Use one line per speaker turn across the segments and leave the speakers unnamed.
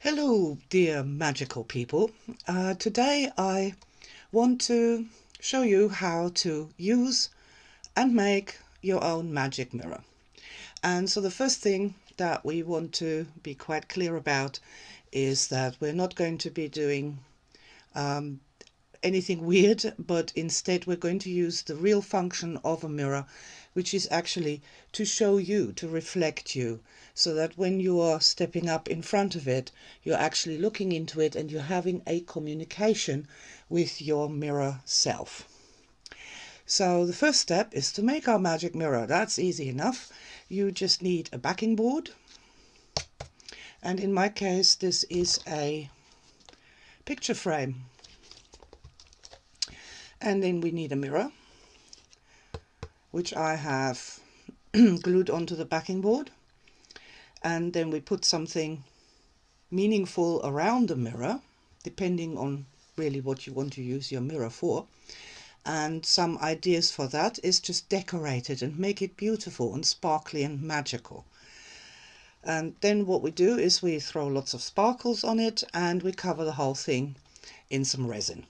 Hello, dear magical people. Today I want to show you how to use and make your own magic mirror. And so the first thing that we want to be quite clear about is that we're not going to be doing anything weird, but instead we're going to use the real function of a mirror, which is actually to show you, to reflect you, so that when you are stepping up in front of it, you're actually looking into it and you're having a communication with your mirror self. So the first step is to make our magic mirror. That's easy enough. You just need a backing board, and in my case this is a picture frame. And then we need a mirror, which I have glued onto the backing board. And then we put something meaningful around the mirror, depending on really what you want to use your mirror for. And some ideas for that is just decorate it and make it beautiful and sparkly and magical. And then what we do is we throw lots of sparkles on it and we cover the whole thing in some resin.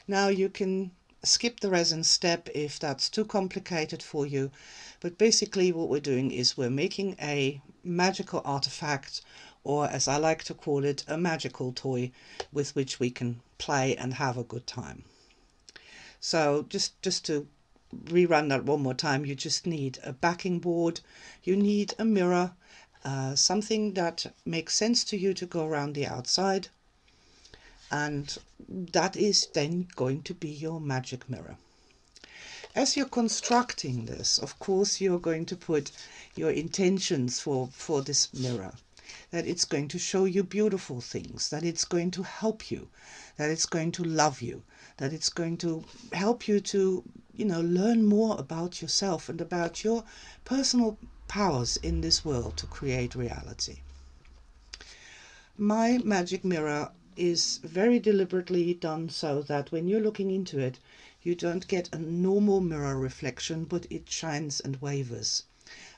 Now you can skip the resin step if that's too complicated for you, but basically what we're doing is we're making a magical artifact, or as I like to call it, a magical toy with which we can play and have a good time. So just to rerun that one more time, you just need a backing board, you need a mirror, something that makes sense to you to go around the outside, and that is then going to be your magic mirror. As you're constructing this, of course, you're going to put your intentions for this mirror, that it's going to show you beautiful things, that it's going to help you, that it's going to love you, that it's going to help you to, learn more about yourself and about your personal powers in this world to create reality. My magic mirror is very deliberately done so that when you're looking into it, you don't get a normal mirror reflection, but it shines and wavers.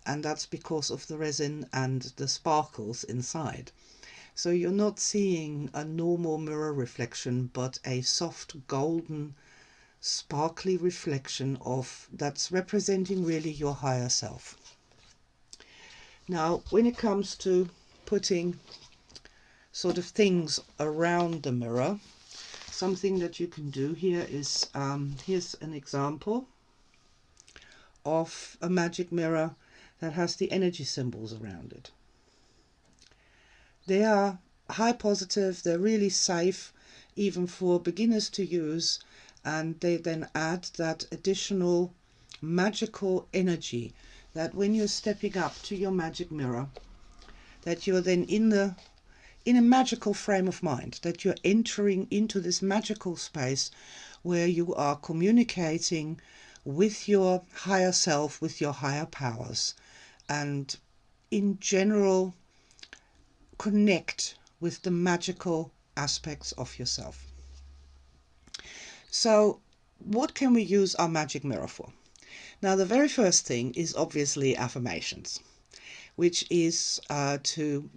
And that's because of the resin and the sparkles inside. So you're not seeing a normal mirror reflection, but a soft golden sparkly reflection that's representing really your higher self. Now when it comes to putting sort of things around the mirror, something that you can do here is here's an example of a magic mirror that has the energy symbols around it. They are high positive, they're really safe even for beginners to use, and they then add that additional magical energy that when you're stepping up to your magic mirror, that you're then in a magical frame of mind, that you're entering into this magical space where you are communicating with your higher self, with your higher powers, and in general connect with the magical aspects of yourself. So what can we use our magic mirror for? Now the very first thing is obviously affirmations, which is to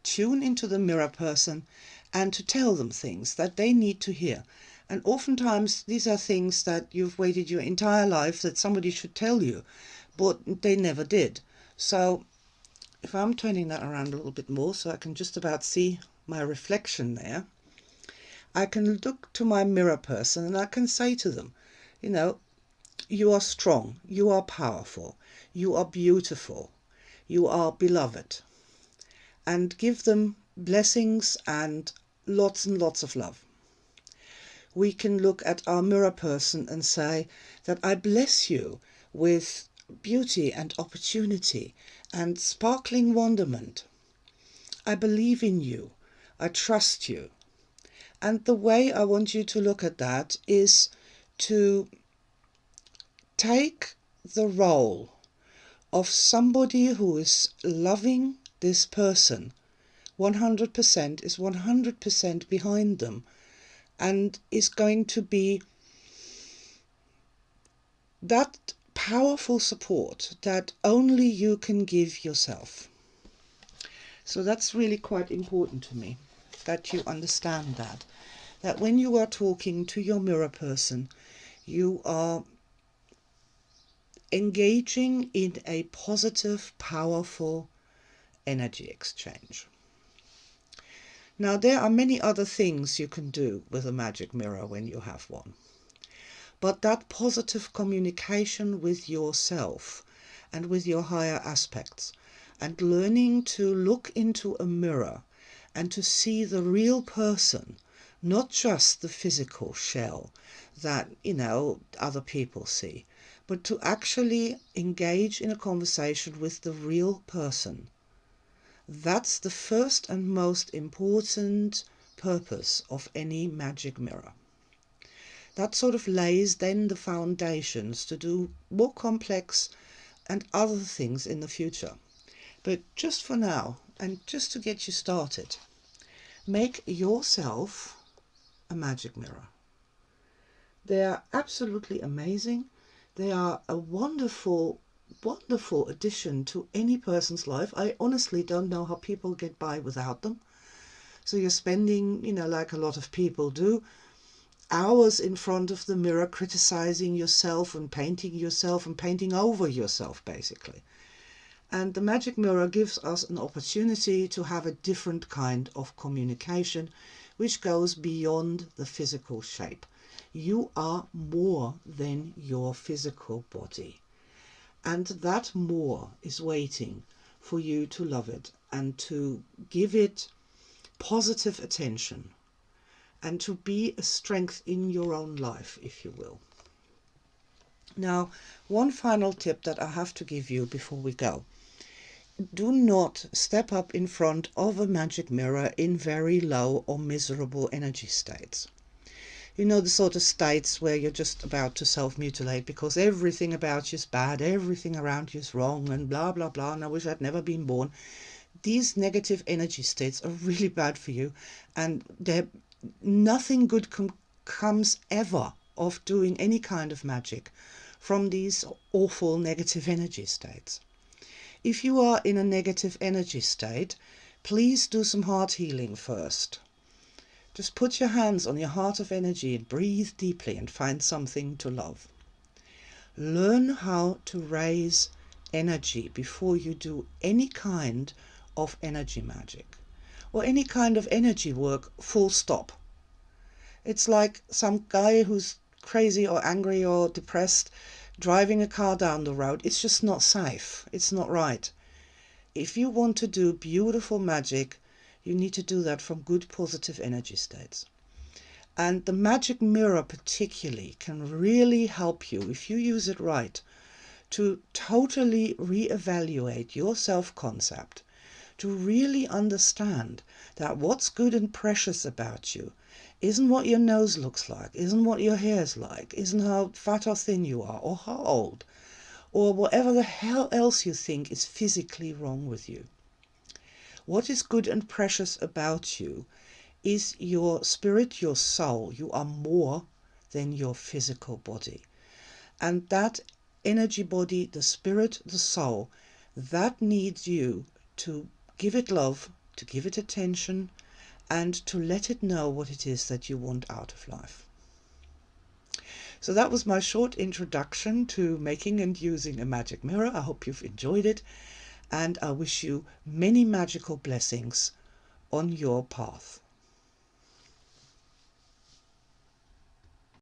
tune into the mirror person and to tell them things that they need to hear. And oftentimes these are things that you've waited your entire life that somebody should tell you, but they never did. So if I'm turning that around a little bit more so I can just about see my reflection there, I can look to my mirror person and I can say to them, you are strong, you are powerful, you are beautiful, you are beloved. And give them blessings and lots of love. We can look at our mirror person and say that I bless you with beauty and opportunity and sparkling wonderment. I believe in you. I trust you. And the way I want you to look at that is to take the role of somebody who is loving this person 100%, is 100% behind them, and is going to be that powerful support that only you can give yourself. So that's really quite important to me, that you understand that when you are talking to your mirror person, you are engaging in a positive, powerful energy exchange. Now, there are many other things you can do with a magic mirror when you have one. But that positive communication with yourself and with your higher aspects, and learning to look into a mirror and to see the real person, not just the physical shell that, other people see, but to actually engage in a conversation with the real person. That's the first and most important purpose of any magic mirror. That sort of lays then the foundations to do more complex and other things in the future. But just for now, and just to get you started, make yourself a magic mirror. They are absolutely amazing. They are a wonderful, wonderful addition to any person's life. I honestly don't know how people get by without them. So you're spending, like a lot of people do, hours in front of the mirror criticizing yourself and painting over yourself, basically. And the magic mirror gives us an opportunity to have a different kind of communication, which goes beyond the physical shape. You are more than your physical body. And that more is waiting for you to love it and to give it positive attention and to be a strength in your own life, if you will. Now, one final tip that I have to give you before we go. Do not step up in front of a magic mirror in very low or miserable energy states. The sort of states where you're just about to self-mutilate because everything about you is bad, everything around you is wrong, and blah, blah, blah, and I wish I'd never been born. These negative energy states are really bad for you, and nothing good comes ever of doing any kind of magic from these awful negative energy states. If you are in a negative energy state, please do some heart healing first. Just put your hands on your heart of energy and breathe deeply and find something to love. Learn how to raise energy before you do any kind of energy magic or any kind of energy work, full stop. It's like some guy who's crazy or angry or depressed driving a car down the road. It's just not safe. It's not right. If you want to do beautiful magic, you need to do that from good positive energy states. And the magic mirror particularly can really help you, if you use it right, to totally reevaluate your self-concept, to really understand that what's good and precious about you isn't what your nose looks like, isn't what your hair is like, isn't how fat or thin you are, or how old, or whatever the hell else you think is physically wrong with you. What is good and precious about you is your spirit, your soul. You are more than your physical body. And that energy body, the spirit, the soul, that needs you to give it love, to give it attention, and to let it know what it is that you want out of life. So that was my short introduction to making and using a magic mirror. I hope you've enjoyed it, and I wish you many magical blessings on your path.